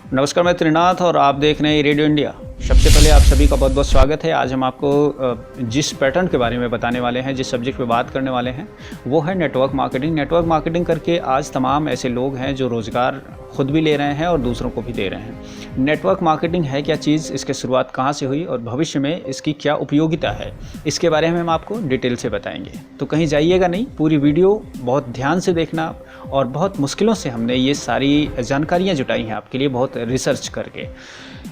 नमस्कार, मैं त्रिनाथ और आप देख रहे हैं रेडियो इंडिया। सबसे पहले आप सभी का बहुत बहुत स्वागत है। आज हम आपको जिस पैटर्न के बारे में बताने वाले हैं, जिस सब्जेक्ट पे बात करने वाले हैं, वो है नेटवर्क मार्केटिंग। नेटवर्क मार्केटिंग करके आज तमाम ऐसे लोग हैं जो रोज़गार खुद भी ले रहे हैं और दूसरों को भी दे रहे हैं। नेटवर्क मार्केटिंग है क्या चीज़, इसकी शुरुआत कहाँ से हुई और भविष्य में इसकी क्या उपयोगिता है, इसके बारे में हम आपको डिटेल से बताएंगे। तो कहीं जाइएगा नहीं, पूरी वीडियो बहुत ध्यान से देखना। और बहुत मुश्किलों से हमने ये सारी जानकारियाँ जुटाई हैं आपके लिए, बहुत रिसर्च करके।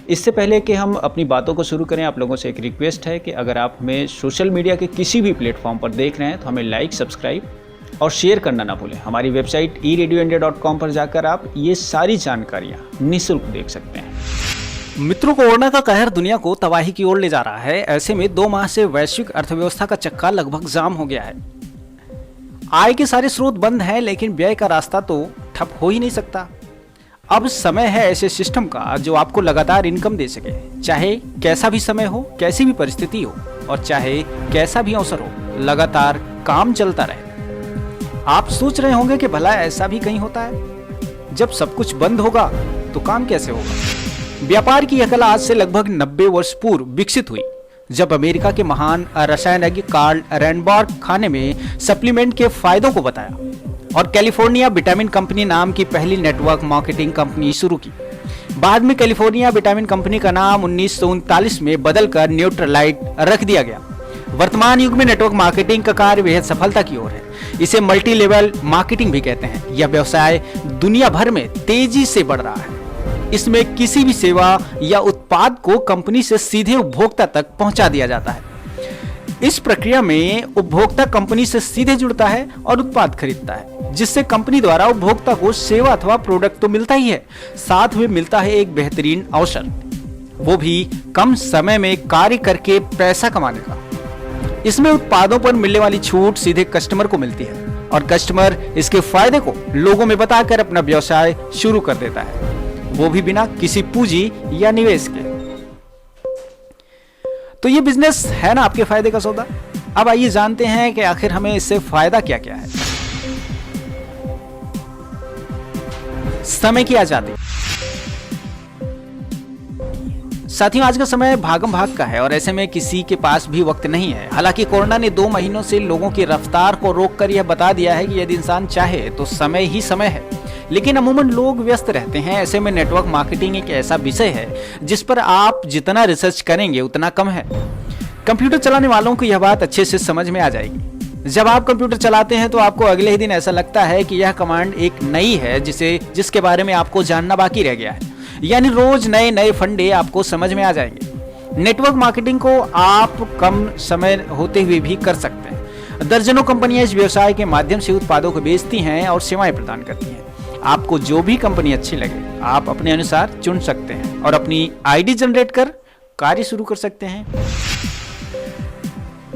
इससे पहले कि हम अपनी बातों को शुरू करें, आप लोगों से एक रिक्वेस्ट है कि अगर आप हमें सोशल मीडिया के किसी भी प्लेटफॉर्म पर देख रहे हैं तो हमें लाइक, सब्सक्राइब और शेयर करना ना भूलें। हमारी वेबसाइट eradioindia.com पर जाकर आप ये सारी जानकारियाँ निःशुल्क देख सकते हैं। मित्रों, कोरोना का कहर दुनिया को तबाही की ओर ले जा रहा है। ऐसे में 2 माह से वैश्विक अर्थव्यवस्था का चक्का लगभग जाम हो गया है। आय के सारे स्रोत बंद हैं, लेकिन व्यय का रास्ता तो ठप हो ही नहीं सकता। अब समय है ऐसे सिस्टम का जो आपको लगातार इनकम दे सके, चाहे कैसा भी समय हो, कैसी भी परिस्थिति हो और चाहे कैसा भी अवसर हो, लगातार काम चलता रहे। आप सोच रहे होंगे कि भला ऐसा भी कहीं होता है? जब सब कुछ बंद होगा तो काम कैसे होगा? व्यापार की यह कला आज से लगभग 90 वर्ष पूर्व विकसित हुई, जब अमेरिका के महान रसायनज्ञ कार्ल रैनबॉर्ग खाने में सप्लीमेंट के फायदों को बताया और कैलिफोर्निया विटामिन कंपनी नाम की पहली नेटवर्क मार्केटिंग कंपनी शुरू की। बाद में कैलिफोर्निया विटामिन कंपनी का नाम 1939 में बदलकर न्यूट्रलाइट रख दिया गया। वर्तमान युग में नेटवर्क मार्केटिंग का कार्य बेहद सफलता की ओर है। इसे मल्टी लेवल मार्केटिंग भी कहते हैं। यह व्यवसाय दुनिया भर में तेजी से बढ़ रहा है। इसमें किसी भी सेवा या उत्पाद को कंपनी से सीधे उपभोक्ता तक पहुंचा दिया जाता है। इस प्रक्रिया में उपभोक्ता कंपनी से सीधे जुड़ता है और उत्पाद खरीदता है, जिससे कंपनी द्वारा उपभोक्ता को सेवा अथवा प्रोडक्ट तो मिलता ही है, साथ में मिलता है एक बेहतरीन अवसर, वो भी कम समय में कार्य करके पैसा कमाने का। इसमें उत्पादों पर मिलने वाली छूट सीधे कस्टमर को मिलती है और कस्टमर इसके फायदे को लोगों में बताकर अपना व्यवसाय शुरू कर देता है, वो भी बिना किसी पूंजी या निवेश के। तो ये बिजनेस है ना आपके फायदे का सौदा। अब आइए जानते हैं कि आखिर हमें इससे फायदा क्या क्या है। समय की आजादी। साथियों, आज का समय भागम भाग का है और ऐसे में किसी के पास भी वक्त नहीं है। हालांकि कोरोना ने 2 महीनों से लोगों की रफ्तार को रोककर यह बता दिया है कि यदि इंसान चाहे तो समय ही समय है, लेकिन अमूमन लोग व्यस्त रहते हैं। ऐसे में नेटवर्क मार्केटिंग एक ऐसा विषय है जिस पर आप जितना रिसर्च करेंगे उतना कम है। कंप्यूटर चलाने वालों को यह बात अच्छे से समझ में आ जाएगी। जब आप कंप्यूटर चलाते हैं तो आपको अगले ही दिन ऐसा लगता है कि यह कमांड एक नई है जिसके बारे में आपको जानना बाकी रह गया है। यानी रोज नए नए फंडे आपको समझ में आ जाएंगे। नेटवर्क मार्केटिंग को आप कम समय होते हुए भी कर सकते हैं। दर्जनों कंपनियां इस व्यवसाय के माध्यम से उत्पादों को बेचती हैं और सेवाएं प्रदान करती हैं। आपको जो भी कंपनी अच्छी लगे आप अपने अनुसार चुन सकते हैं और अपनी आईडी जनरेट कर कार्य शुरू कर सकते हैं।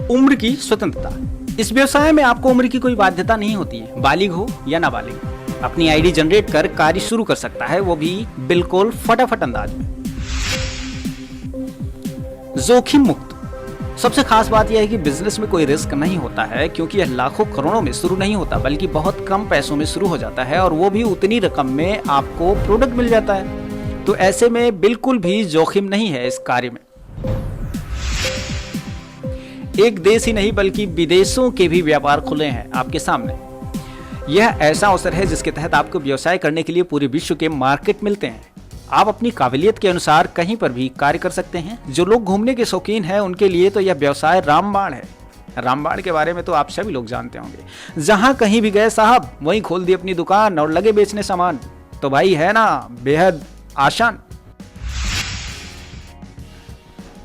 उम्र की स्वतंत्रता। इस व्यवसाय में आपको उम्र की कोई बाध्यता नहीं होती है। बालिग हो या नाबालिग अपनी आईडी जनरेट कर कार्य शुरू कर सकता है, वो भी बिल्कुल फटाफट अंदाज में। जोखिम मुक्त। सबसे खास बात यह है कि बिजनेस में कोई रिस्क नहीं होता है, क्योंकि यह लाखों करोड़ों में शुरू नहीं होता, बल्कि बहुत कम पैसों में शुरू हो जाता है और वो भी उतनी रकम में आपको प्रोडक्ट मिल जाता है। तो ऐसे में बिल्कुल भी जोखिम नहीं है इस कार्य में। एक देश ही नहीं बल्कि विदेशों के भी व्यापार खुले हैं आपके सामने। यह ऐसा अवसर है जिसके तहत आपको व्यवसाय करने के लिए पूरे विश्व के मार्केट मिलते हैं। आप अपनी काबिलियत के अनुसार कहीं पर भी कार्य कर सकते हैं। जो लोग घूमने के शौकीन हैं उनके लिए तो यह व्यवसाय रामबाण है। रामबाण के बारे में तो आप सभी लोग जानते होंगे। जहां कहीं भी गए साहब, वहीं खोल दी अपनी दुकान और लगे बेचने सामान। तो भाई है ना बेहद आसान।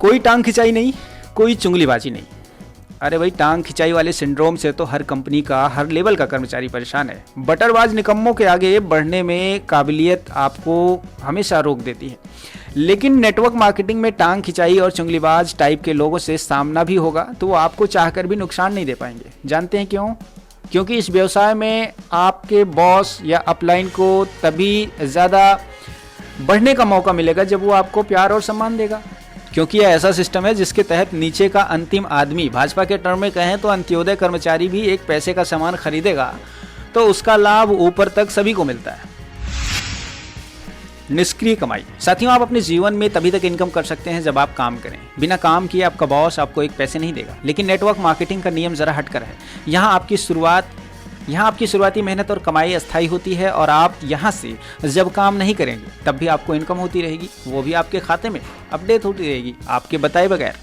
कोई टांग खिंचाई नहीं, कोई चुंगलीबाजी नहीं। अरे भाई, टांग खिंचाई वाले सिंड्रोम से तो हर कंपनी का हर लेवल का कर्मचारी परेशान है। बटरबाज निकम्मों के आगे बढ़ने में काबिलियत आपको हमेशा रोक देती है। लेकिन नेटवर्क मार्केटिंग में टांग खिंचाई और चुंगलीबाज टाइप के लोगों से सामना भी होगा तो वो आपको चाहकर भी नुकसान नहीं दे पाएंगे। जानते हैं क्यों? क्योंकि इस व्यवसाय में आपके बॉस या अपलाइन को तभी ज़्यादा बढ़ने का मौका मिलेगा जब वो आपको प्यार और सम्मान देगा। क्योंकि यह ऐसा सिस्टम है जिसके तहत नीचे का अंतिम आदमी, भाजपा के टर्म में कहें तो अंत्योदय कर्मचारी भी एक पैसे का सामान खरीदेगा तो उसका लाभ ऊपर तक सभी को मिलता है। निष्क्रिय कमाई। साथियों, आप अपने जीवन में तभी तक इनकम कर सकते हैं जब आप काम करें। बिना काम किए आपका बॉस आपको एक पैसे नहीं देगा। लेकिन नेटवर्क मार्केटिंग का नियम जरा हटकर है। यहाँ आपकी शुरुआती मेहनत और कमाई अस्थायी होती है, और आप यहाँ से जब काम नहीं करेंगे तब भी आपको इनकम होती रहेगी, वो भी आपके खाते में अपडेट होती रहेगी, आपके बताए बगैर।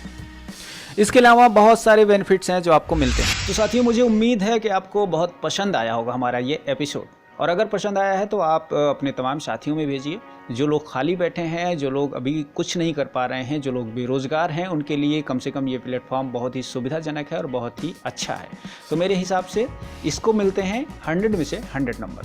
इसके अलावा बहुत सारे बेनिफिट्स हैं जो आपको मिलते हैं। तो साथियों, मुझे उम्मीद है कि आपको बहुत पसंद आया होगा हमारा ये एपिसोड, और अगर पसंद आया है तो आप अपने तमाम साथियों में भेजिए। जो लोग खाली बैठे हैं, जो लोग अभी कुछ नहीं कर पा रहे हैं, जो लोग बेरोज़गार हैं, उनके लिए कम से कम ये प्लेटफॉर्म बहुत ही सुविधाजनक है और बहुत ही अच्छा है। तो मेरे हिसाब से इसको मिलते हैं 100 में से 100 नंबर।